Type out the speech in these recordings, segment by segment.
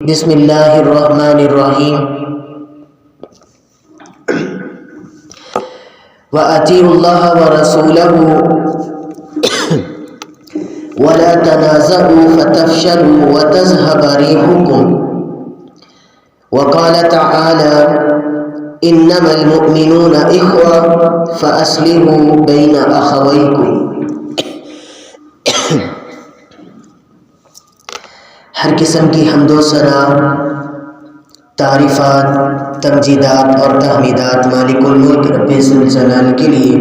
بسم اللہ الرحمن الرحیم وَأَطِيعُوا اللَّهَ وَرَسُولَهُ وَلَا تَنَازَعُوا فَتَفْشَلُوا وَتَذْهَبَ رِيحُكُمْ وَقَالَ تَعَالَى إِنَّمَا الْمُؤْمِنُونَ إِخْوَةٌ فَأَصْلِحُوا بَيْنَ أَخَوَيْكُمْ۔ ہر قسم کی حمد و ثنا، تعریفات، تمجیدات اور تحمیدات مالک الملک رب ذوالجلال کے لیے،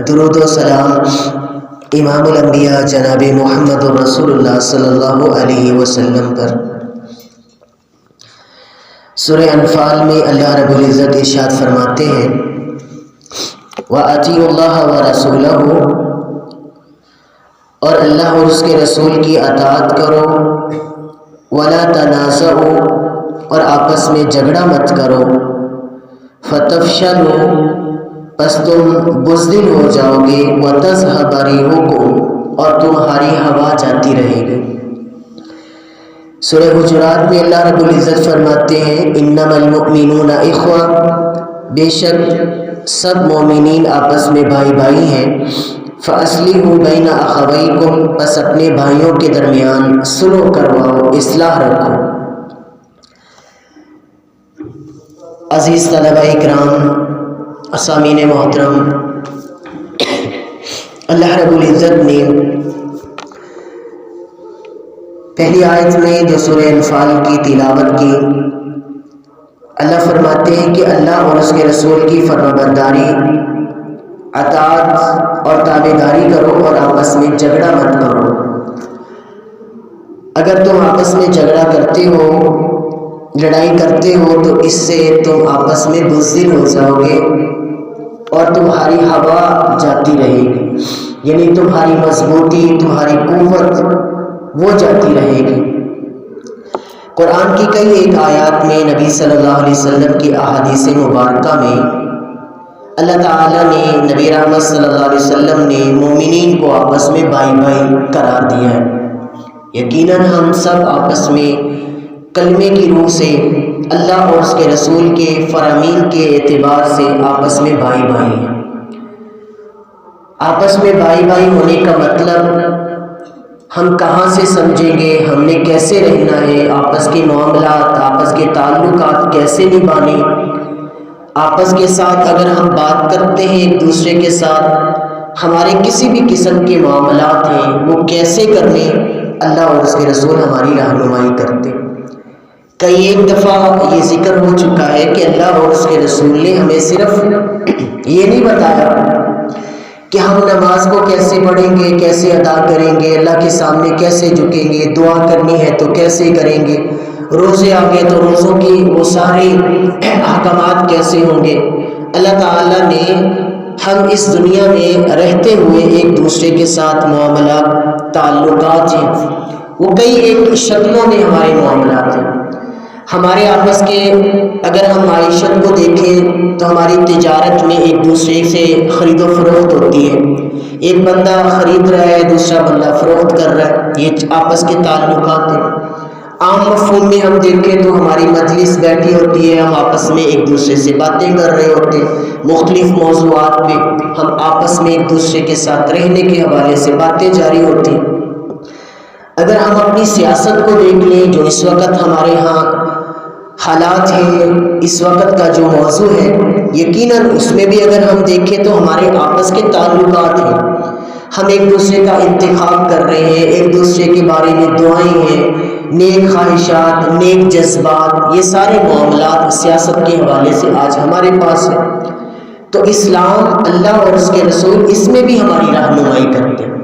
درود و سلام امام الانبیاء جناب محمد رسول اللہ صلی اللہ علیہ وسلم پر۔ سورہ انفال میں اللہ رب العزت ارشاد فرماتے ہیں وَأَطِيعُوا اللَّهَ وَرَسُولَهُ، اور اللہ اور اس کے رسول کی اطاعت کرو، وَلَا تَنَازَعُوا، اور آپس میں جھگڑا مت کرو، فَتَفْشَلُوا، پس تم بزدل ہو جاؤ گے، وَتَذْهَبَ رِيحُكُمْ، اور تمہاری ہوا جاتی رہے گی۔ سورہ حجرات میں اللہ رب العزت فرماتے ہیں اِنَّمَا الْمُؤْمِنُونَ إِخْوَةٌ، بے شک سب مومنین آپس میں بھائی بھائی ہیں، فَأَصْلِحُوا بَيْنَ أَخَوَيْكُمْ، پس اپنے بھائیوں کے درمیان صلح کرواؤ، اصلاح رکھو۔ عزیز طلبہ اکرام، سامعین محترم، اللہ رب العزت نے پہلی آیت میں جو سورہ انفال کی تلاوت کی، اللہ فرماتے ہیں کہ اللہ اور اس کے رسول کی فرمانبرداری، اطاعت اور تابعداری کرو اور آپس میں جھگڑا مت کرو۔ اگر تم آپس میں جھگڑا کرتے ہو، لڑائی کرتے ہو، تو اس سے تم آپس میں بزدل ہو جاؤ گے اور تمہاری ہوا جاتی رہے گی، یعنی تمہاری مضبوطی، تمہاری قوت وہ جاتی رہے گی۔ قرآن کی کئی ایک آیات میں، نبی صلی اللہ علیہ وسلم کی احادیث مبارکہ میں اللہ تعالیٰ نے، نبی رحمت صلی اللہ علیہ وسلم نے مومنین کو آپس میں بھائی بھائی قرار دیا ہے۔ یقیناً ہم سب آپس میں کلمے کی روح سے، اللہ اور اس کے رسول کے فرامین کے اعتبار سے آپس میں بھائی بھائی ہیں۔ آپس میں بھائی بھائی ہونے کا مطلب ہم کہاں سے سمجھیں گے، ہم نے کیسے رہنا ہے، آپس کے معاملات، آپس کے تعلقات کیسے نبھانے، آپس کے ساتھ اگر ہم بات کرتے ہیں ایک دوسرے کے ساتھ، ہمارے کسی بھی قسم کے معاملات ہیں وہ کیسے کرنے، اللہ اور اس کے رسول ہماری رہنمائی کرتے۔ کئی ایک دفعہ یہ ذکر ہو چکا ہے کہ اللہ اور اس کے رسول نے ہمیں صرف یہ نہیں بتایا کہ ہم نماز کو کیسے پڑھیں گے، کیسے ادا کریں گے، اللہ کے سامنے کیسے جھکیں گے، دعا کرنی ہے تو کیسے کریں گے، روزے آ گئے تو روزوں کی وہ سارے احکامات کیسے ہوں گے۔ اللہ تعالیٰ نے ہم اس دنیا میں رہتے ہوئے ایک دوسرے کے ساتھ معاملات، تعلقات ہیں، وہ کئی ایک شکلوں میں ہمارے معاملات ہیں۔ ہمارے آپس کے اگر ہم معیشت کو دیکھیں تو ہماری تجارت میں ایک دوسرے سے خرید و فروخت ہوتی ہے، ایک بندہ خرید رہا ہے، دوسرا بندہ فروخت کر رہا ہے، یہ آپس کے تعلقات ہیں۔ عام مفہوم میں ہم دیکھیں تو ہماری مجلس بیٹھی ہوتی ہے، ہم آپس میں ایک دوسرے سے باتیں کر رہے ہوتے ہیں، مختلف موضوعات پہ ہم آپس میں ایک دوسرے کے ساتھ رہنے کے حوالے سے باتیں جاری ہوتی ہیں۔ اگر ہم اپنی سیاست کو دیکھ لیں، جو اس وقت ہمارے ہاں حالات ہیں، اس وقت کا جو موضوع ہے، یقیناً اس میں بھی اگر ہم دیکھیں تو ہمارے آپس کے تعلقات ہیں، ہم ایک دوسرے کا انتخاب کر رہے ہیں، ایک دوسرے کے بارے میں دعائیں ہیں، نیک خواہشات، نیک جذبات، یہ سارے معاملات سیاست کے حوالے سے آج ہمارے پاس ہیں۔ تو اسلام، اللہ اور اس کے رسول اس میں بھی ہماری رہنمائی کرتے ہیں۔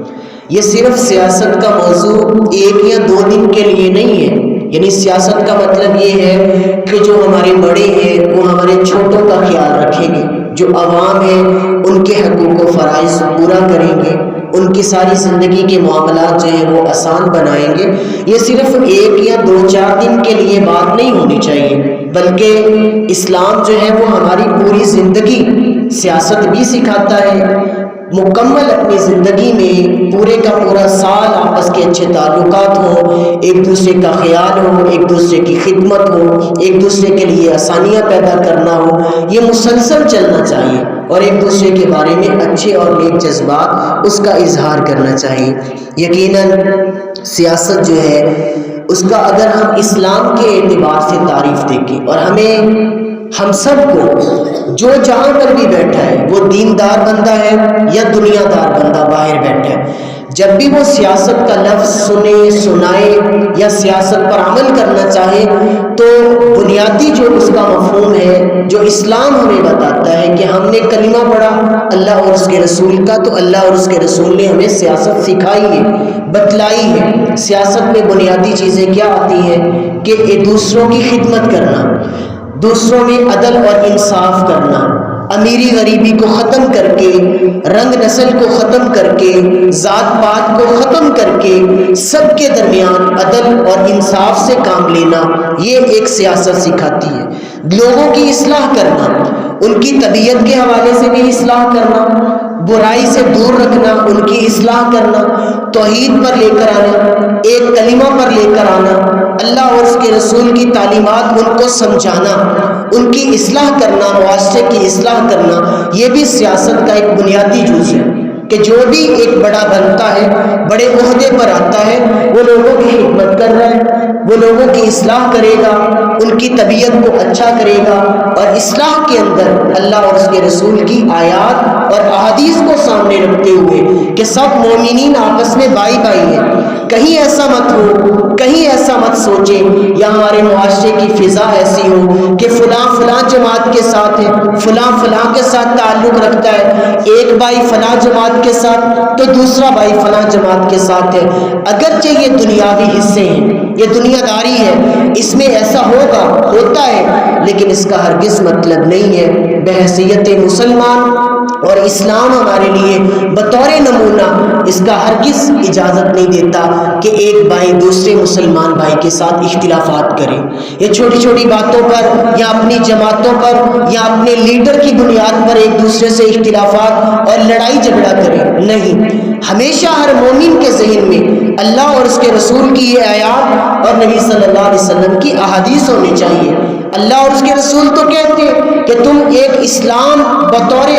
یہ صرف سیاست کا موضوع ایک یا دو دن کے لیے نہیں ہے، یعنی سیاست کا مطلب یہ ہے کہ جو ہمارے بڑے ہیں وہ ہمارے چھوٹوں کا خیال رکھیں گے، جو عوام ہیں ان کے حقوق و فرائض پورا کریں گے، ان کی ساری زندگی کے معاملات جو ہیں وہ آسان بنائیں گے۔ یہ صرف ایک یا دو چار دن کے لیے بات نہیں ہونی چاہیے، بلکہ اسلام جو ہے وہ ہماری پوری زندگی سیاست بھی سکھاتا ہے، مکمل اپنی زندگی میں پورے کا پورا سال آپس کے اچھے تعلقات ہوں، ایک دوسرے کا خیال ہو، ایک دوسرے کی خدمت ہو، ایک دوسرے کے لیے آسانیاں پیدا کرنا ہو، یہ مسلسل چلنا چاہیے، اور ایک دوسرے کے بارے میں اچھے اور نیک جذبات اس کا اظہار کرنا چاہیے۔ یقیناً سیاست جو ہے اس کا اگر ہم اسلام کے اعتبار سے تعریف دیکھیں، اور ہم سب کو جو جہاں پر بھی بیٹھا ہے وہ دیندار بندہ ہے یا دنیا دار بندہ باہر بیٹھا ہے، جب بھی وہ سیاست کا لفظ سنے، سنائے یا سیاست پر عمل کرنا چاہے تو بنیادی جو اس کا مفہوم ہے، جو اسلام ہمیں بتاتا ہے کہ ہم نے کلمہ پڑھا اللہ اور اس کے رسول کا، تو اللہ اور اس کے رسول نے ہمیں سیاست سکھائی ہے، بتلائی ہے۔ سیاست میں بنیادی چیزیں کیا آتی ہیں کہ دوسروں کی خدمت کرنا، دوسروں میں عدل اور انصاف کرنا، امیری غریبی کو ختم کر کے، رنگ نسل کو ختم کر کے، ذات پات کو ختم کر کے سب کے درمیان عدل اور انصاف سے کام لینا، یہ ایک سیاست سکھاتی ہے۔ لوگوں کی اصلاح کرنا، ان کی طبیعت کے حوالے سے بھی اصلاح کرنا، برائی سے دور رکھنا، ان کی اصلاح کرنا، توحید پر لے کر آنا، ایک کلمہ پر لے کر آنا، اللہ اور اس کے رسول کی تعلیمات ان کو سمجھانا، ان کی اصلاح کرنا، معاشرے کی اصلاح کرنا، یہ بھی سیاست کا ایک بنیادی جز ہے کہ جو بھی ایک بڑا بنتا ہے، بڑے عہدے پر آتا ہے، وہ لوگوں کی خدمت کر رہا ہے، وہ لوگوں کی اصلاح کرے گا، ان کی طبیعت کو اچھا کرے گا، اور اصلاح کے اندر اللہ اور اس کے رسول کی آیات اور احادیث کو سامنے رکھتے ہوئے کہ سب مومنین آپس میں بھائی بھائی ہیں۔ کہیں ایسا مت ہو، کہیں ایسا مت سوچیں یا ہمارے معاشرے کی فضا ایسی ہو کہ فلاں فلاں جماعت کے ساتھ ہے، فلاں فلاں کے ساتھ تعلق رکھتا ہے، ایک بھائی فلاں جماعت کے ساتھ تو دوسرا بھائی فلاں جماعت کے ساتھ ہے۔ اگرچہ یہ دنیاوی حصے ہیں، یہ دنیا داری ہے، اس میں ایسا ہوتا ہے، لیکن اس کا ہرگز مطلب نہیں ہے بحیثیت مسلمان، اور اسلام ہمارے لیے بطور نمونہ اس کا ہرگز اجازت نہیں دیتا کہ ایک بھائی دوسرے مسلمان بھائی کے ساتھ اختلافات کرے، یہ چھوٹی چھوٹی باتوں پر یا اپنی جماعتوں پر یا اپنے لیڈر کی بنیاد پر ایک دوسرے سے اختلافات اور لڑائی جھگڑا کرے۔ نہیں، ہمیشہ ہر مومن کے ذہن میں اللہ اور اس کے رسول کی یہ آیات اور نبی صلی اللہ علیہ وسلم کی احادیث ہونی چاہیے۔ اللہ اور اس کے رسول تو کہتے ہیں کہ تم ایک اسلام بطور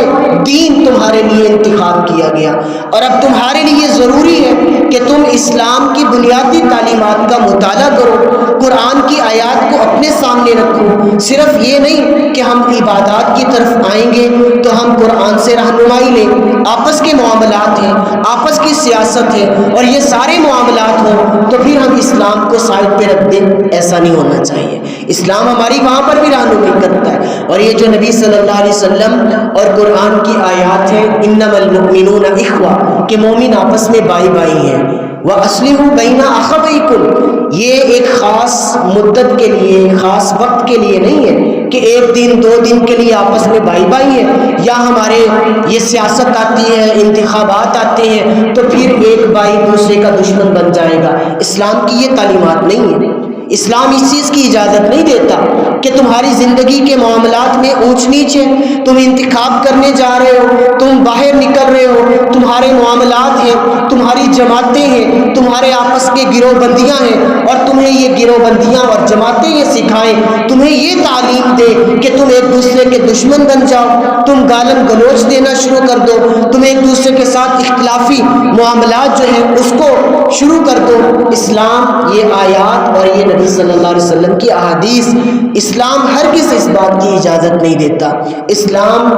دین تمہارے لیے انتخاب کیا گیا، اور اب تمہارے لیے ضروری ہے کہ تم اسلام کی بنیادی تعلیمات کا مطالعہ کرو، قرآن کی آیات کو اپنے سامنے رکھو۔ صرف یہ نہیں کہ ہم عبادات کی طرف آئیں گے تو ہم قرآن سے رہنمائی لیں، آپس کے معاملات ہیں، آپس کی سیاست ہے، اور یہ سارے معاملات ہوں تو پھر ہم اسلام کو سائڈ پہ رکھ دیں، ایسا نہیں ہونا چاہیے۔ اسلام ہماری وہاں پر بھی رہنمائی کرتا ہے، اور یہ جو نبی صلی اللہ علیہ وسلم اور قرآن کی آیات ہیں، انما المؤمنون اخوہ، کہ مومن آپس میں بھائی بھائی ہیں، وَأَصْلِحُوا بَيْنَ أَخَوَيْكُمْ، یہ ایک خاص مدت کے لیے، خاص وقت کے لیے نہیں ہے کہ ایک دن دو دن کے لیے آپس میں بھائی بھائی ہیں، یا ہمارے یہ سیاست آتی ہے، انتخابات آتے ہیں تو پھر ایک بھائی دوسرے کا دشمن بن جائے گا۔ اسلام کی یہ تعلیمات نہیں ہے۔ اسلام اس چیز کی اجازت نہیں دیتا کہ تمہاری زندگی کے معاملات میں اونچ نیچ ہے، تم انتخاب کرنے جا رہے ہو، تم باہر نکل رہے ہو، تمہارے معاملات ہیں، تمہاری جماعتیں ہیں، تمہارے آپس کے گروہ بندیاں ہیں، اور تمہیں یہ گروہ بندیاں اور جماعتیں یہ سکھائیں، تمہیں یہ تعلیم دے کہ تم ایک دوسرے کے دشمن بن جاؤ، تم گالم گلوچ دینا شروع کر دو، تم ایک دوسرے کے ساتھ اختلافی معاملات جو ہیں اس کو شروع کر دو۔ اسلام یہ آیات اور یہ نبی صلی اللہ علیہ وسلم کی احادیث، اسلام ہرگز اس بات کی اجازت نہیں دیتا۔ اسلام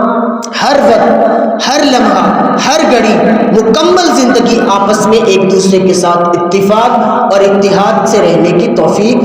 ہر وقت، ہر لمحہ، ہر گھڑی مکمل زندگی آپس میں ایک دوسرے کے ساتھ اتفاق اور اتحاد سے رہنے کی توفیق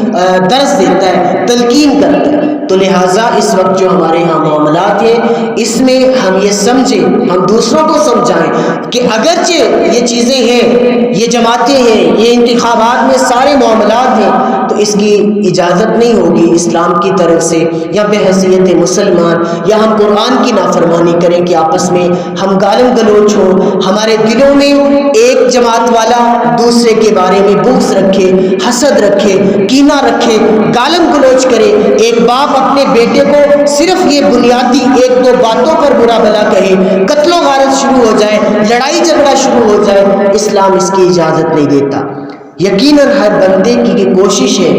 درس دیتا ہے، تلقین کرتا ہے۔ تو لہٰذا اس وقت جو ہمارے ہاں معاملات ہیں اس میں ہم یہ سمجھیں، ہم دوسروں کو سمجھائیں کہ اگرچہ یہ چیزیں ہیں، یہ جماعتیں ہیں، یہ انتخابات میں سارے معاملات ہیں، تو اس کی اجازت نہیں ہوگی اسلام کی طرف سے یا بحیثیت مسلمان، یا ہم قرآن کی نافرمانی کریں کہ آپس میں ہم گالم گلوچ ہوں، ہمارے دلوں میں ایک جماعت والا دوسرے کے بارے میں بغض رکھے، حسد رکھے، کینہ رکھے، گالم گلوچ کرے، ایک باپ اپنے بیٹے کو صرف یہ بنیادی ایک دو باتوں پر برا بھلا کہے، قتل و غارت شروع ہو جائے، لڑائی جھگڑا شروع ہو جائے، اسلام اس کی اجازت نہیں دیتا۔ یقیناً ہر بندے کی کوشش ہے،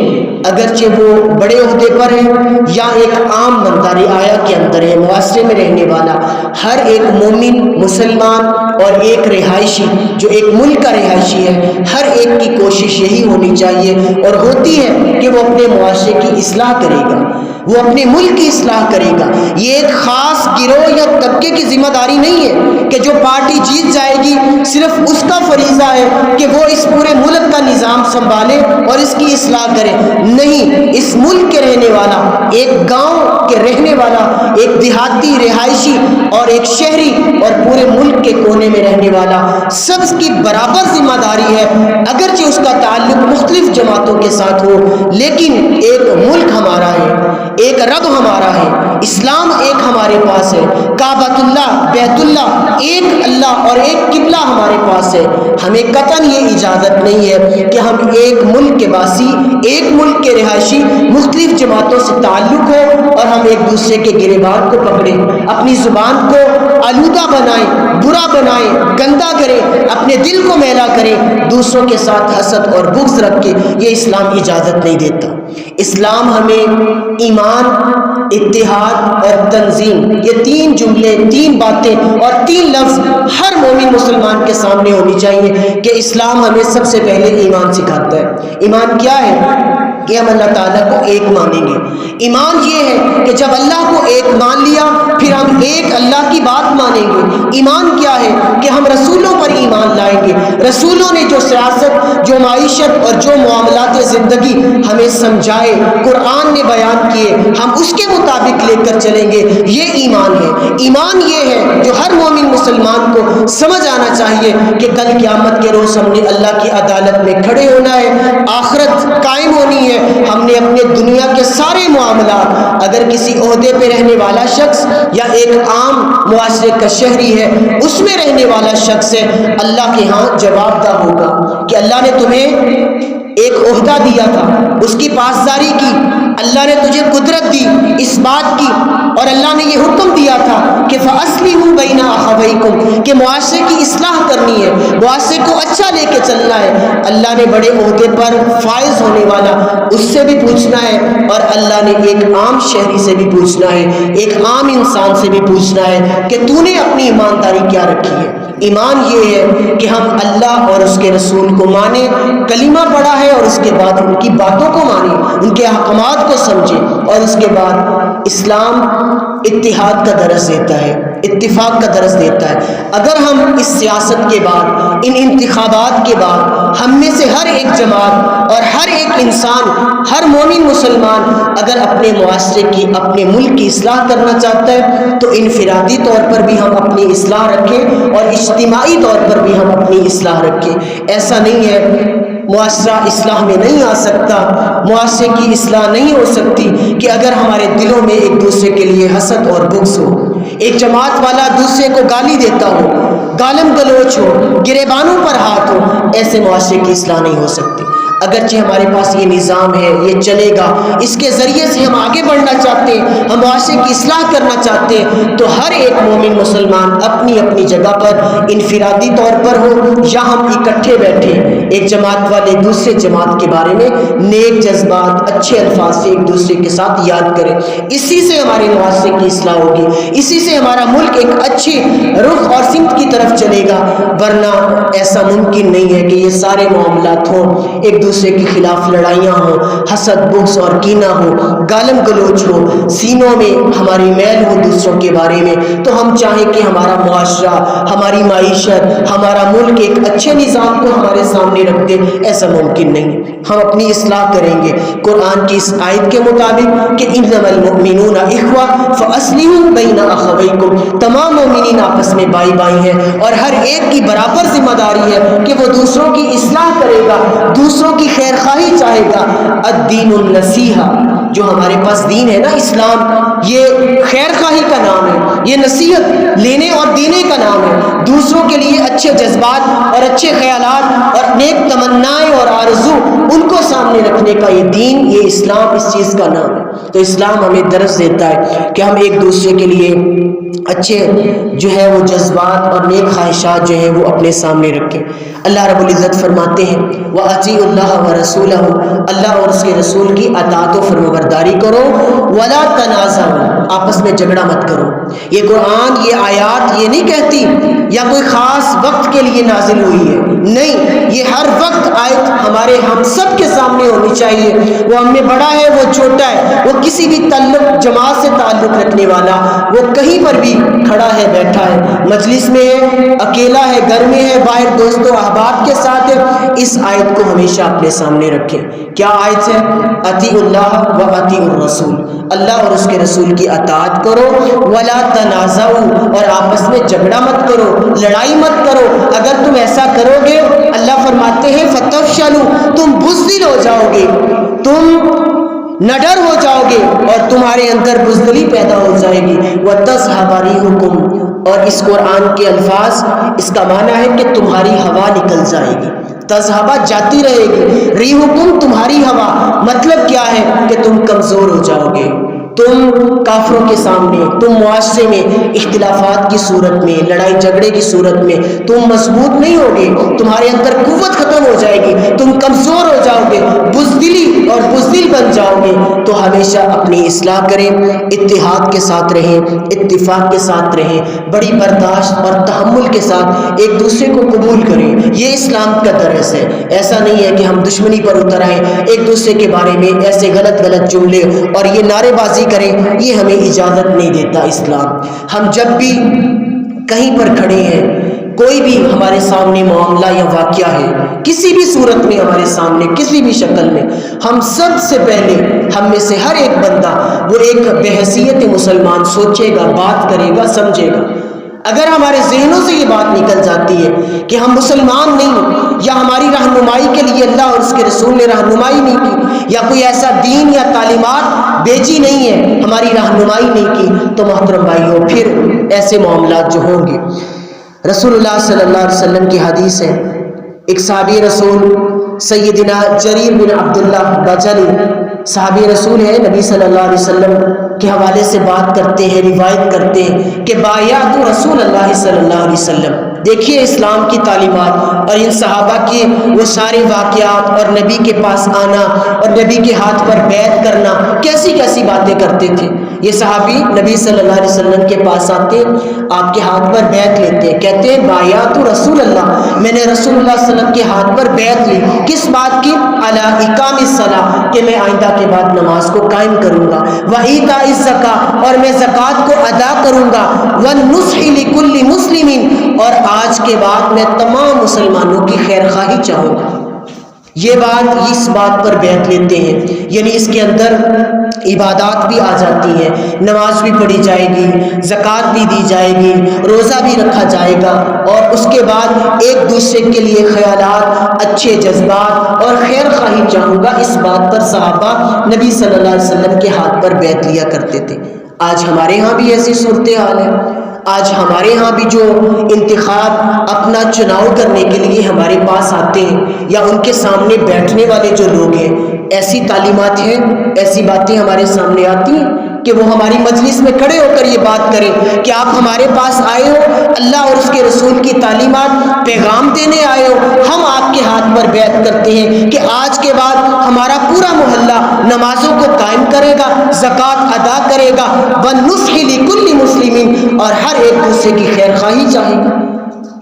اگرچہ وہ بڑے عہدے پر ہے یا ایک عام بندہ رعایا کے اندر ہے، معاشرے میں رہنے والا، ہر ایک مومن مسلمان اور ایک رہائشی جو ایک ملک کا رہائشی ہے، ہر ایک کی کوشش یہی ہونی چاہیے اور ہوتی ہے کہ وہ اپنے معاشرے کی اصلاح کرے گا، وہ اپنے ملک کی اصلاح کرے گا۔ یہ ایک خاص گروہ یا طبقے کی ذمہ داری نہیں ہے کہ جو پارٹی جیت جائے گی صرف اس کا فریضہ ہے کہ وہ اس پورے ملک کا نظام سنبھالے اور اس کی اصلاح کرے۔ نہیں، اس ملک کے رہنے والا، ایک گاؤں کے رہنے والا، ایک دیہاتی رہائشی اور ایک شہری اور پورے ملک کے کونے میں رہنے والا، سب کی برابر ذمہ داری ہے، اگرچہ اس کا تعلق مختلف جماعتوں کے ساتھ ہو، لیکن ایک ملک ہمارا ہے، ایک رب ہمارا ہے، اسلام ایک ہمارے پاس ہے، کعبۃ اللہ، بیت اللہ، ایک اللہ اور ایک قبلہ ہمارے پاس ہے۔ ہمیں قطعاً یہ اجازت نہیں ہے کہ ہم ایک ملک کے باسی، ایک ملک کے رہائشی مختلف جماعتوں سے تعلق ہو اور ہم ایک دوسرے کے گریبان کو پکڑیں، اپنی زبان کو آلودہ بنائیں، برا بنائیں، گندا کریں، اپنے دل کو میلا کریں، دوسروں کے ساتھ حسد اور بغض رکھ کے، یہ اسلام اجازت نہیں دیتا۔ اسلام ہمیں ایمان، اتحاد اور تنظیم، یہ تین جملے، تین باتیں اور تین لفظ ہر مومن مسلمان کے سامنے ہونی چاہیے کہ اسلام ہمیں سب سے پہلے ایمان سکھاتا ہے۔ ایمان کیا ہے؟ کہ ہم اللہ تعالیٰ کو ایک مانیں گے۔ ایمان یہ ہے کہ جب اللہ کو ایک مان لیا پھر ہم ایک اللہ کی بات مانیں گے۔ ایمان کیا ہے؟ کہ ہم رسولوں پر ایمان لائیں گے، رسولوں نے جو سیاست، جو معیشت اور جو معاملات زندگی ہمیں سمجھائے، قرآن نے بیان کیے، ہم اس کے مطابق لے کر چلیں گے، یہ ایمان ہے۔ ایمان یہ ہے جو ہر مومن مسلمان کو سمجھ آنا چاہیے کہ کل قیامت کے روز ہم نے اللہ کی عدالت میں کھڑے ہونا ہے، آخرت قائم ہونی ہے۔ ہم نے اپنے دنیا کے سارے معاملات، اگر کسی عہدے پہ رہنے والا شخص یا ایک عام معاشرے کا شہری ہے، اس میں رہنے والا شخص ہے، اللہ کے ہاں جواب دہ ہوگا کہ اللہ نے تمہیں ایک عہدہ دیا تھا، اس کی پاسداری کی، اللہ نے تجھے قدرت دی اس بات کی، اور اللہ نے یہ حکم دیا تھا کہ فَأَصْلِحُوا بَيْنَ أَخَوَيْكُمْ، کہ معاشرے کی اصلاح کرنی ہے، معاشرے کو اچھا لے کے چلنا ہے۔ اللہ نے بڑے عہدے پر فائز ہونے والا اس سے بھی پوچھنا ہے، اور اللہ نے ایک عام شہری سے بھی پوچھنا ہے، ایک عام انسان سے بھی پوچھنا ہے کہ تو نے اپنی ایمانداری کیا رکھی ہے۔ ایمان یہ ہے کہ ہم اللہ اور اس کے رسول کو مانیں، کلمہ پڑھا ہے اور اس کے بعد ان کی باتوں کو مانیں، ان کے احکامات کو سمجھیں، اور اس کے بعد اسلام اتحاد کا درس دیتا ہے، اتفاق کا درس دیتا ہے۔ اگر ہم اس سیاست کے بعد، ان انتخابات کے بعد، ہم میں سے ہر ایک جماعت اور ہر ایک انسان، ہر مومن مسلمان اگر اپنے معاشرے کی، اپنے ملک کی اصلاح کرنا چاہتا ہے تو انفرادی طور پر بھی ہم اپنی اصلاح رکھیں اور اجتماعی طور پر بھی ہم اپنی اصلاح رکھیں۔ ایسا نہیں ہے معاشرہ اصلاح میں نہیں آ سکتا، معاشرے کی اصلاح نہیں ہو سکتی کہ اگر ہمارے دلوں میں ایک دوسرے کے لیے حسد اور بغض ہو، ایک جماعت والا دوسرے کو گالی دیتا ہو، گالم گلوچ ہو، گریبانوں پر ہاتھ ہو، ایسے معاشرے کی اصلاح نہیں ہو سکتی۔ اگرچہ ہمارے پاس یہ نظام ہے، یہ چلے گا، اس کے ذریعے سے ہم آگے بڑھنا چاہتے ہیں، ہم معاشرے کی اصلاح کرنا چاہتے ہیں، تو ہر ایک مومن مسلمان اپنی اپنی جگہ پر انفرادی طور پر ہو یا ہم اکٹھے بیٹھے ایک جماعت والے دوسرے جماعت کے بارے میں نیک جذبات، اچھے الفاظ سے ایک دوسرے کے ساتھ یاد کریں، اسی سے ہمارے معاشرے کی اصلاح ہوگی، اسی سے ہمارا ملک ایک اچھی رخ اور سمت کی طرف چلے گا۔ ورنہ ایسا ممکن نہیں ہے کہ یہ سارے معاملات ہوں، ایک دوسرے کے خلاف لڑائیاں ہوں، حسد بغض اور کینہ ہو، گالم گلوچ ہو، سینوں میں ہماری میل ہو دوسروں کے بارے میں، تو ہم چاہیں کہ ہمارا معاشرہ، ہماری معیشت، ہمارا ملک ایک اچھے نظام کو ہمارے سامنے رکھ دے، ایسا ممکن نہیں۔ ہم اپنی اصلاح کریں گے قرآن کی اس آیت کے مطابق کہ انما المؤمنون اخوہ فاصلحوا بین اخویکم، تمام مومنین آپس میں بھائی بھائی ہیں اور ہر ایک کی برابر ذمہ داری ہے کہ وہ دوسروں کی اصلاح کرے گا، دوسروں کی خیر خواہی چاہے گا۔ الدین النصیحہ، جو ہمارے پاس دین ہے نا اسلام، یہ خیر خواہی کا نام ہے، یہ نصیحت لینے اور دینے کا نام ہے، دوسروں کے لیے اچھے جذبات اور اچھے خیالات اور نیک تمنائیں اور آرزو ان کو سامنے رکھنے کا یہ دین، یہ اسلام اس چیز کا نام ہے۔ تو اسلام ہمیں درس دیتا ہے کہ ہم ایک دوسرے کے لیے اچھے جو ہے وہ جذبات اور نیک خواہشات جو ہیں وہ اپنے سامنے رکھیں۔ اللہ رب العزت فرماتے ہیں وَأَطِيعُوا اللَّهَ وَرَسُولَهُ، اللہ اور اس کے رسول کی اطاعت و فرمانبرداری کرو، وَلَا تَنَازَعُوا، آپس میں جھگڑا مت کرو۔ یہ قرآن، یہ آیات یہ نہیں کہتی یا کوئی خاص وقت کے لیے نازل ہوئی ہے، نہیں، یہ ہر وقت آیت ہمارے ہم سب کے سامنے ہونی چاہیے، وہ ہم میں بڑا ہے، وہ چھوٹا ہے، وہ کسی بھی تعلق جماعت سے تعلق رکھنے والا، وہ کہیں پر بھی کھڑا ہے، بیٹھا ہے، مجلس میں ہے، اکیلا ہے، گھر میں ہے، باہر دوستوں احباب کے ساتھ ہے، اس آیت کو ہمیشہ اپنے سامنے رکھیں۔ کیا آیت ہے؟ اطیعوا اللہ و اطیعوا الرسول، اللہ اور اس کے رسول کی اطاعت کرو، ولا تنازعوا، اور آپس میں جھگڑا مت کرو، لڑائی مت کرو۔ اگر تم ایسا کرو گے، اللہ فرماتے ہیں فتفشلوا، تم بزدل ہو جاؤ گے، تم نڈر ہو جاؤ گے اور تمہارے اندر بزدلی پیدا ہو جائے گی، وَتَذْهَبَ رِيحُكُمْ، اور اس قرآن کے الفاظ اس کا معنی ہے کہ تمہاری ہوا نکل جائے گی، تذہبہ جاتی رہے گی، ریحکم تمہاری ہوا، مطلب کیا ہے کہ تم کمزور ہو جاؤ گے، تم کافروں کے سامنے، تم معاشرے میں اختلافات کی صورت میں، لڑائی جھگڑے کی صورت میں تم مضبوط نہیں ہوگے، تمہارے اندر قوت ختم ہو جائے گی، تم کمزور ہو جاؤ گے، بزدلی اور بزدل بن جاؤ گے۔ تو ہمیشہ اپنی اصلاح کریں، اتحاد کے ساتھ رہیں، اتفاق کے ساتھ رہیں، بڑی برداشت اور تحمل کے ساتھ ایک دوسرے کو قبول کریں، یہ اسلام کا درس ہے۔ ایسا نہیں ہے کہ ہم دشمنی پر اتر آئیں، ایک دوسرے کے بارے میں ایسے غلط جملے اور یہ نعرے بازی کریں، یہ ہمیں اجازت نہیں دیتا اسلام۔ ہم جب بھی کہیں پر کھڑے ہیں، کوئی بھی ہمارے سامنے معاملہ یا واقعہ ہے، کسی بھی صورت میں ہمارے سامنے، کسی بھی شکل میں، ہم سب سے پہلے، ہم میں سے ہر ایک بندہ وہ ایک بحیثیت مسلمان سوچے گا، بات کرے گا، سمجھے گا۔ اگر ہمارے ذہنوں سے یہ بات نکل جاتی ہے کہ ہم مسلمان نہیں، یا ہماری رہنمائی کے لیے اللہ اور اس کے رسول نے رہنمائی نہیں کی، یا کوئی ایسا دین یا تعلیمات بھیجی نہیں ہے، ہماری رہنمائی نہیں کی، تو محترم بھائیوں پھر ایسے معاملات جو ہوں گے۔ رسول اللہ صلی اللہ علیہ وسلم کی حدیث ہے، ایک صحابی رسول سیدنا جریر بن عبداللہ بجلی صحابی رسول ہے، نبی صلی اللہ علیہ وسلم کے حوالے سے بات کرتے ہیں، روایت کرتے ہیں کہ بایعت رسول اللہ صلی اللہ علیہ وسلم۔ دیکھیے اسلام کی تعلیمات اور ان صحابہ کے وہ سارے واقعات اور نبی کے پاس آنا اور نبی کے ہاتھ پر بیعت کرنا، کیسی کیسی باتیں کرتے تھے۔ یہ صحابی نبی صلی اللہ علیہ وسلم کے پاس آتے، آپ کے ہاتھ پر بیعت لیتے، کہتے ہیں بایعت رسول اللہ، میں نے رسول اللہ صلی اللہ علیہ وسلم کے ہاتھ پر بیعت لی، کس بات کی؟ علی اقام الصلاۃ، کہ میں آئندہ کے بعد نماز کو قائم کروں گا، وایتاء الزکاۃ، اور میں زکوٰۃ کو ادا کروں گا، والنصح لکل مسلم، اور آج کے بعد میں تمام مسلمانوں کی خیر خواہی چاہوں گا۔ یہ بات، اس بات پر بیعت لیتے ہیں، یعنی اس کے اندر عبادات بھی آ جاتی ہیں، نماز بھی پڑھی جائے گی، زکوٰۃ بھی دی جائے گی، روزہ بھی رکھا جائے گا، اور اس کے بعد ایک دوسرے کے لیے خیالات، اچھے جذبات اور خیر خواہی چاہوں گا۔ اس بات پر صحابہ نبی صلی اللہ علیہ وسلم کے ہاتھ پر بیعت لیا کرتے تھے۔ آج ہمارے ہاں بھی ایسی صورتحال ہے، آج ہمارے ہاں بھی جو انتخاب اپنا چناؤ کرنے کے لیے ہمارے پاس آتے ہیں، یا ان کے سامنے بیٹھنے والے جو لوگ ہیں، ایسی تعلیمات ہیں، ایسی باتیں ہمارے سامنے آتی ہیں کہ وہ ہماری مجلس میں کھڑے ہو کر یہ بات کریں کہ آپ ہمارے پاس آئے ہو، اللہ اور اس کے رسول کی تعلیمات پیغام دینے آئے ہو، ہم آپ کے ہاتھ پر بیعت کرتے ہیں کہ آج کے بعد ہمارا پورا محلہ نمازوں کو قائم کرے گا، زکوٰۃ ادا کرے گا، والنصح لکل مسلم، اور ہر ایک دوسرے کی خیر خواہی چاہے گا۔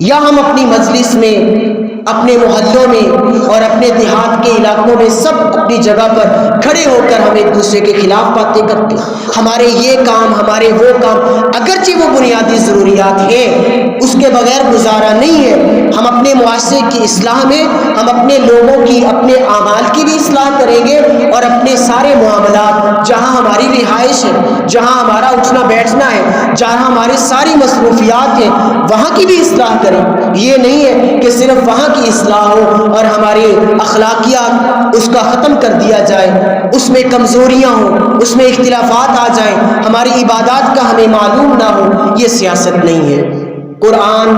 یا ہم اپنی مجلس میں، اپنے محلوں میں اور اپنے دیہات کے علاقوں میں سب اپنی جگہ پر کھڑے ہو کر ہم ایک دوسرے کے خلاف باتیں کرتے ہیں، ہمارے یہ کام، ہمارے وہ کام، اگرچہ وہ بنیادی ضروریات ہیں، اس کے بغیر گزارا نہیں ہے۔ ہم اپنے معاشرے کی اصلاح میں، ہم اپنے لوگوں کی، اپنے اعمال کی بھی اصلاح کریں گے، اور اپنے سارے معاملات، جہاں ہماری رہائش ہے، جہاں ہمارا اٹھنا بیٹھنا ہے، جہاں ہماری ساری مصروفیات ہیں، وہاں کی بھی اصلاح کریں۔ یہ نہیں ہے کہ صرف وہاں کی اصلاح ہو اور ہمارے اخلاقیات اس کا ختم کر دیا جائے، اس میں کمزوریاں ہوں، اس میں اختلافات آ جائیں، ہماری عبادات کا ہمیں معلوم نہ ہو، یہ سیاست نہیں ہے۔ قرآن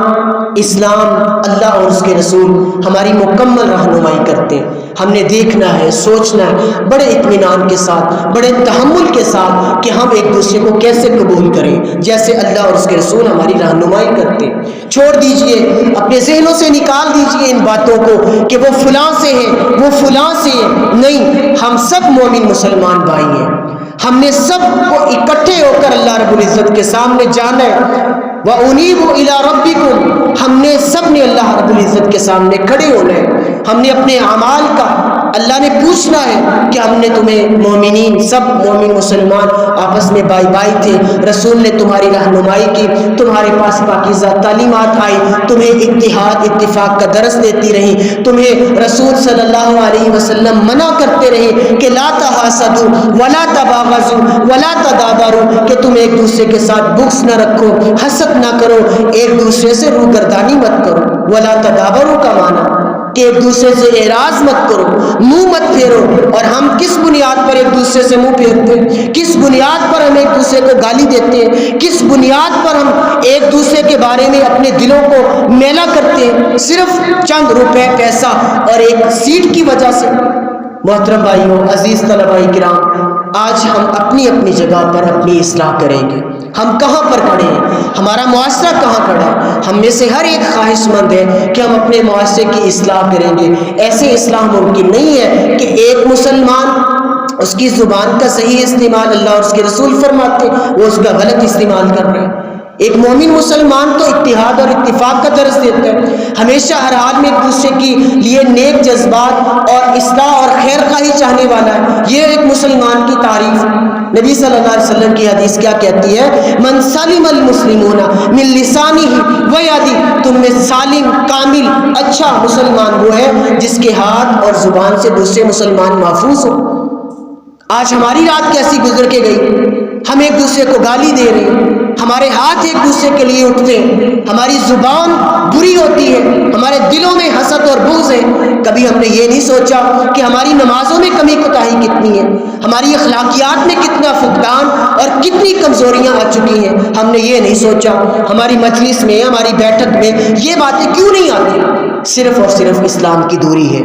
اسلام، اللہ اور اس کے رسول ہماری مکمل رہنمائی کرتے ہیں۔ ہم نے دیکھنا ہے، سوچنا ہے بڑے اطمینان کے ساتھ، بڑے تحمل کے ساتھ کہ ہم ایک دوسرے کو کیسے قبول کریں جیسے اللہ اور اس کے رسول ہماری رہنمائی کرتے ہیں۔ چھوڑ دیجئے، اپنے ذہنوں سے نکال دیجئے ان باتوں کو کہ وہ فلاں سے ہیں، وہ فلاں سے ہیں۔ نہیں، ہم سب مومن مسلمان بھائی ہیں، ہم نے سب کو اکٹھے ہو کر اللہ رب العزت کے سامنے جانا ہے۔ وَأُنِيبُوا إِلَىٰ رَبِّكُمْ، ہم نے سب نے اللہ رب العزت کے سامنے کھڑے ہونا ہے۔ ہم نے اپنے اعمال کا اللہ نے پوچھنا ہے کہ ہم نے تمہیں مومنین، سب مومن مسلمان آپس میں بائی بائی تھے، رسول نے تمہاری رہنمائی کی، تمہارے پاس پاکیزہ تعلیمات آئی، تمہیں اتحاد اتفاق کا درس دیتی رہی، تمہیں رسول صلی اللہ علیہ وسلم منع کرتے رہے کہ لا تحاسدوا ولا تباغضوا ولا تدابروا، کہ تم ایک دوسرے کے ساتھ بغض نہ رکھو، حسد نہ کرو، ایک دوسرے سے روگردانی مت کرو۔ ولا تدابروا کا معنی کہ ایک دوسرے سے اعراض مت کرو، منہ مت پھیرو۔ اور ہم کس بنیاد پر ایک دوسرے سے منہ پھیرتے ہیں؟ کس بنیاد پر ہم ایک دوسرے کو گالی دیتے ہیں؟ کس بنیاد پر ہم ایک دوسرے کے بارے میں اپنے دلوں کو میلا کرتے ہیں؟ صرف چند روپے، پیسہ اور ایک سیٹ کی وجہ سے۔ محترم بھائیوں، عزیز طلباء کرام، آج ہم اپنی اپنی جگہ پر اپنی اصلاح کریں گے۔ ہم کہاں پر کھڑے ہیں؟ ہمارا معاشرہ کہاں کھڑا ہے؟ ہم میں سے ہر ایک خواہش مند ہے کہ ہم اپنے معاشرے کی اصلاح کریں گے۔ ایسے اصلاح ممکن نہیں ہے کہ ایک مسلمان اس کی زبان کا صحیح استعمال اللہ اور اس کے رسول فرماتے، وہ اس کا غلط استعمال کر رہے ہیں۔ ایک مومن مسلمان تو اتحاد اور اتفاق کا درس دیتا ہے، ہمیشہ ہر حال میں ایک دوسرے کے لیے نیک جذبات اور اصلاح اور خیر خواہی چاہنے والا ہے۔ یہ ایک مسلمان کی تعریف۔ نبی صلی اللہ علیہ وسلم کی حدیث کیا کہتی ہے؟ من سلم المسلمون من لسانہ و یدہ، تم میں سالم، کامل، اچھا مسلمان وہ ہے جس کے ہاتھ اور زبان سے دوسرے مسلمان محفوظ ہو۔ آج ہماری رات کیسی گزر کے گئی؟ ہم ایک دوسرے کو گالی دے رہے ہیں، ہمارے ہاتھ ایک دوسرے کے لیے اٹھتے ہیں، ہماری زبان بری ہوتی ہے، ہمارے دلوں میں حسد اور بغض ہے۔ کبھی ہم نے یہ نہیں سوچا کہ ہماری نمازوں میں کمی کوتاہی کتنی ہے، ہماری اخلاقیات میں کتنا فقدان اور کتنی کمزوریاں آ چکی ہیں۔ ہم نے یہ نہیں سوچا ہماری مجلس میں، ہماری بیٹھک میں یہ باتیں کیوں نہیں آتی؟ صرف اور صرف اسلام کی دوری ہے،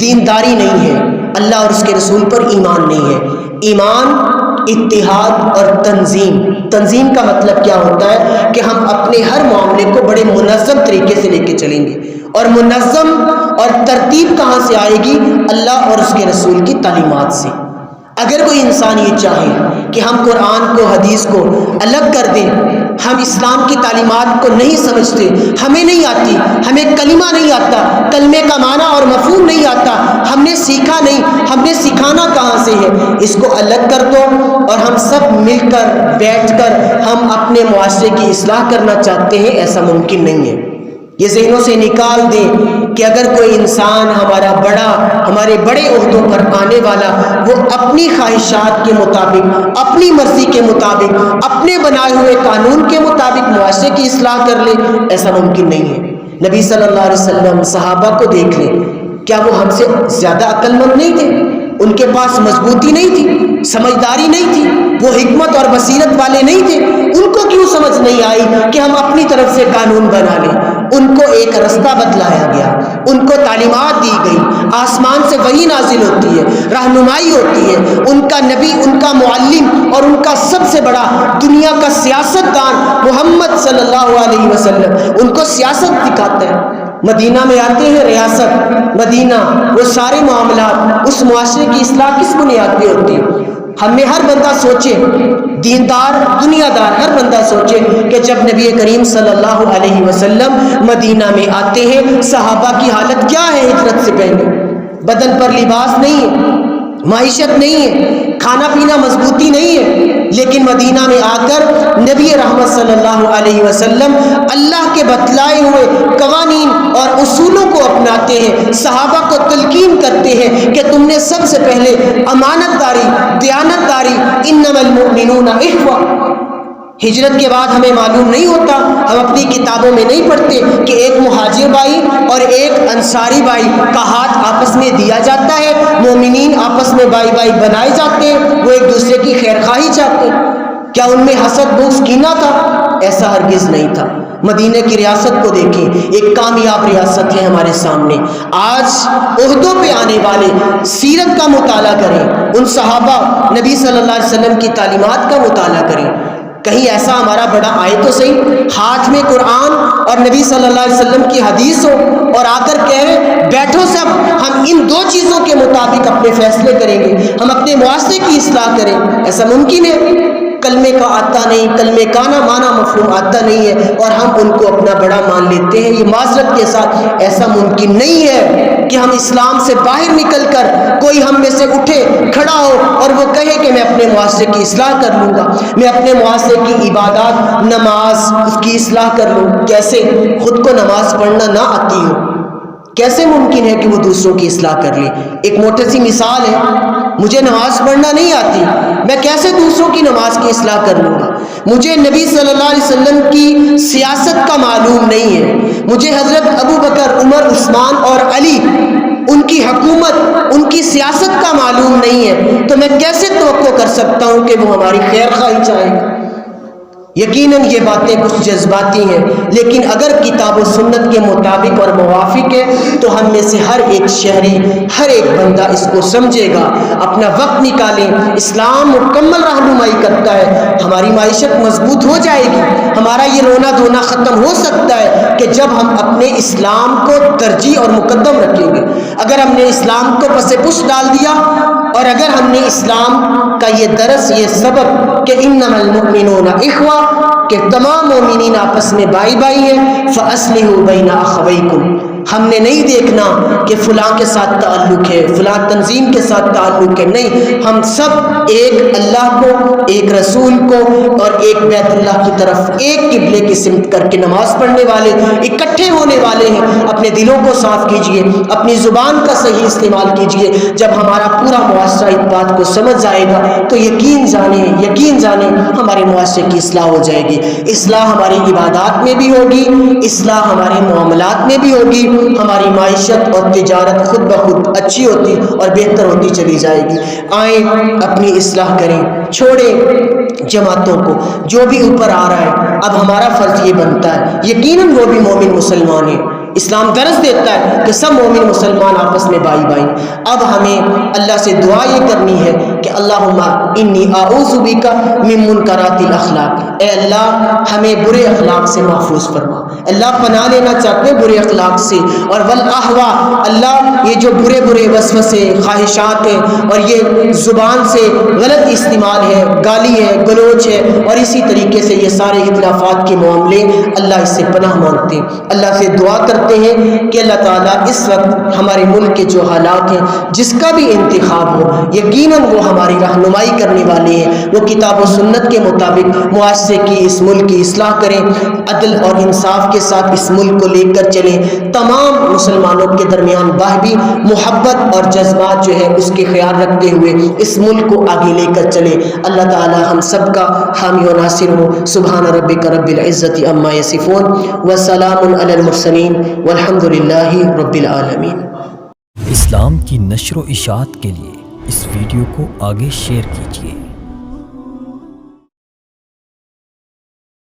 دینداری نہیں ہے، اللہ اور اس کے رسول پر ایمان نہیں ہے۔ ایمان، اتحاد اور تنظیم۔ تنظیم کا مطلب کیا ہوتا ہے کہ ہم اپنے ہر معاملے کو بڑے منظم طریقے سے لے کے چلیں گے، اور منظم اور ترتیب کہاں سے آئے گی؟ اللہ اور اس کے رسول کی تعلیمات سے۔ اگر کوئی انسان یہ چاہے کہ ہم قرآن کو، حدیث کو الگ کر دیں، ہم اسلام کی تعلیمات کو نہیں سمجھتے، ہمیں نہیں آتی، ہمیں کلمہ نہیں آتا، کلمے کا معنی اور مفہوم نہیں آتا، ہم نے سیکھا نہیں، ہم نے سکھانا کہاں سے ہے؟ اس کو الگ کر دو اور ہم سب مل کر بیٹھ کر ہم اپنے معاشرے کی اصلاح کرنا چاہتے ہیں، ایسا ممکن نہیں ہے۔ یہ ذہنوں سے نکال دیں کہ اگر کوئی انسان ہمارا بڑا، ہمارے بڑے عہدوں پر آنے والا، وہ اپنی خواہشات کے مطابق، اپنی مرضی کے مطابق، اپنے بنائے ہوئے قانون کے مطابق معاشرے کی اصلاح کر لے، ایسا ممکن نہیں ہے۔ نبی صلی اللہ علیہ وسلم، صحابہ کو دیکھ لیں، کیا وہ ہم سے زیادہ عقل مند نہیں تھے؟ ان کے پاس مضبوطی نہیں تھی، سمجھداری نہیں تھی، وہ حکمت اور بصیرت والے نہیں تھے؟ ان کو کیوں سمجھ نہیں آئی کہ ہم اپنی طرف سے قانون بنا لیں؟ ان کو ایک رستہ بتلایا گیا، ان کو تعلیمات دی گئی، آسمان سے وحی نازل ہوتی ہے، رہنمائی ہوتی ہے، ان کا نبی، ان کا معلم اور ان کا سب سے بڑا دنیا کا سیاست دان محمد صلی اللہ علیہ وسلم ان کو سیاست دکھاتا ہے۔ مدینہ میں آتے ہیں، ریاست مدینہ، وہ سارے معاملات، اس معاشرے کی اصلاح کس بنیاد پہ ہوتی ہے؟ ہم میں ہر بندہ سوچے، دیندار، دنیا دار، ہر بندہ سوچے کہ جب نبی کریم صلی اللہ علیہ وسلم مدینہ میں آتے ہیں، صحابہ کی حالت کیا ہے ہجرت سے پہلے؟ بدن پر لباس نہیں ہے، معیشت نہیں ہے، کھانا پینا مضبوطی نہیں ہے، لیکن مدینہ میں آ کر نبی رحمت صلی اللہ علیہ وسلم اللہ کے بتلائے ہوئے قوانین اور اصولوں کو اپناتے ہیں، صحابہ کو تلقین کرتے ہیں کہ تم نے سب سے پہلے امانت داری، دیانت داری، انما المؤمنون اخوہ۔ ہجرت کے بعد ہمیں معلوم نہیں ہوتا، ہم اپنی کتابوں میں نہیں پڑھتے کہ ایک مہاجر بھائی اور ایک انصاری بھائی کا ہاتھ آپس میں دیا جاتا ہے، مومنین آپس میں بھائی بھائی بنائے جاتے ہیں، وہ ایک دوسرے کی خیر خواہی چاہتے ہیں۔ کیا ان میں حسد، بغض، کینہ تھا؟ ایسا ہرگز نہیں تھا۔ مدینہ کی ریاست کو دیکھیں، ایک کامیاب ریاست ہے ہمارے سامنے. آج عہدوں پہ آنے والے سیرت کا مطالعہ کریں، ان صحابہ نبی صلی اللہ علیہ وسلم کی تعلیمات کا مطالعہ کریں. کہیں ایسا ہمارا بڑا آئے تو صحیح، ہاتھ میں قرآن اور نبی صلی اللہ علیہ وسلم کی حدیث ہو اور آ کر کہیں بیٹھو سب ہم ان دو چیزوں کے مطابق اپنے فیصلے کریں گے، ہم اپنے معاشرے کی اصلاح کریں. ایسا ممکن ہے؟ کلمے کا آتا نہیں، کلمے کا نہ معنی مفہوم آتا نہیں ہے اور ہم ان کو اپنا بڑا مان لیتے ہیں. یہ معذرت کے ساتھ ایسا ممکن نہیں ہے کہ ہم اسلام سے باہر نکل کر کوئی ہم میں سے اٹھے کھڑا ہو اور وہ کہے کہ میں اپنے معاشرے کی اصلاح کر لوں گا، میں اپنے معاشرے کی عبادات نماز اس کی اصلاح کر لوں. کیسے؟ خود کو نماز پڑھنا نہ آتی ہو، کیسے ممکن ہے کہ وہ دوسروں کی اصلاح کر لے؟ ایک موٹی سی مثال ہے، مجھے نماز پڑھنا نہیں آتی، میں کیسے دوسروں کی نماز کی اصلاح کر لوں گا؟ مجھے نبی صلی اللہ علیہ وسلم کی سیاست کا معلوم نہیں ہے، مجھے حضرت ابو بکر، عمر، عثمان اور علی ان کی حکومت، ان کی سیاست کا معلوم نہیں ہے، تو میں کیسے توقع کر سکتا ہوں کہ وہ ہماری خیر خواہی چاہیں گے؟ یقیناً یہ باتیں کچھ جذباتی ہیں، لیکن اگر کتاب و سنت کے مطابق اور موافق ہے تو ہم میں سے ہر ایک شہری، ہر ایک بندہ اس کو سمجھے گا، اپنا وقت نکالیں. اسلام مکمل رہنمائی کرتا ہے، ہماری معیشت مضبوط ہو جائے گی، ہمارا یہ رونا دھونا ختم ہو سکتا ہے کہ جب ہم اپنے اسلام کو ترجیح اور مقدم رکھیں گے. اگر ہم نے اسلام کو پس پش ڈال دیا اور اگر ہم نے اسلام کا یہ درس، یہ سبق کہ انما المؤمنون اخوہ، کہ تمام مومنین آپس میں بھائی بھائی ہیں، فاصلحوا بین اخویکم، ہم نے نہیں دیکھنا کہ فلاں کے ساتھ تعلق ہے، فلاں تنظیم کے ساتھ تعلق ہے، نہیں، ہم سب ایک اللہ کو، ایک رسول کو اور ایک بیت اللہ کی طرف ایک قبلے کی سمت کر کے نماز پڑھنے والے، اکٹھے ہونے والے ہیں. اپنے دلوں کو صاف کیجئے، اپنی زبان کا صحیح استعمال کیجئے. جب ہمارا پورا معاشرہ اس بات کو سمجھ جائے گا تو یقین جانیں ہمارے معاشرے کی اصلاح ہو جائے گی. اصلاح ہماری عبادات میں بھی ہوگی، اصلاح ہمارے معاملات میں بھی ہوگی، ہماری معیشت اور تجارت خود بخود اچھی ہوتی اور بہتر ہوتی چلی جائے گی. آئیں اپنی اصلاح کریں، چھوڑیں جماعتوں کو. جو بھی اوپر آ رہا ہے اب ہمارا فرض یہ بنتا ہے، یقیناً وہ بھی مومن مسلمان ہیں، اسلام درس دیتا ہے کہ سب مومن مسلمان آپس میں بھائی بھائی. اب ہمیں اللہ سے دعا یہ کرنی ہے کہ اللہم انی اعوذ بک من منکرات الاخلاق، اے اللہ ہمیں برے اخلاق سے محفوظ فرما. اللہ پناہ لینا چاہتے ہیں برے اخلاق سے، اور والاہوا، اللہ یہ جو برے برے وسوسے، خواہشات ہیں اور یہ زبان سے غلط استعمال ہے، گالی ہے، گلوچ ہے اور اسی طریقے سے یہ سارے اختلافات کے معاملے، اللہ اس سے پناہ مانگتے ہیں. اللہ سے دعا کرتے ہیں کہ اللہ تعالیٰ اس وقت ہمارے ملک کے جو حالات ہیں، جس کا بھی انتخاب ہو، یقیناً وہ ہماری رہنمائی کرنے والے ہیں، وہ کتاب و سنت کے مطابق معاشرے کی، اس ملک کی اصلاح کریں، عدل اور انصاف کے ساتھ اس ملک کو لے کر چلیں. تمام مسلمانوں کے درمیان باہمی محبت اور جذبات جو ہے اس کے خیال رکھتے ہوئے اس ملک کو آگے لے کر چلیں. اللہ تعالی ہم سب کا حامی و ناصر ہو. سبحان ربک رب العزت عما یصفون وسلام علی المرسلین والحمد للہ رب العالمین. اسلام کی نشر و اشاعت کے لیے اس ویڈیو کو آگے شیئر کیجیے.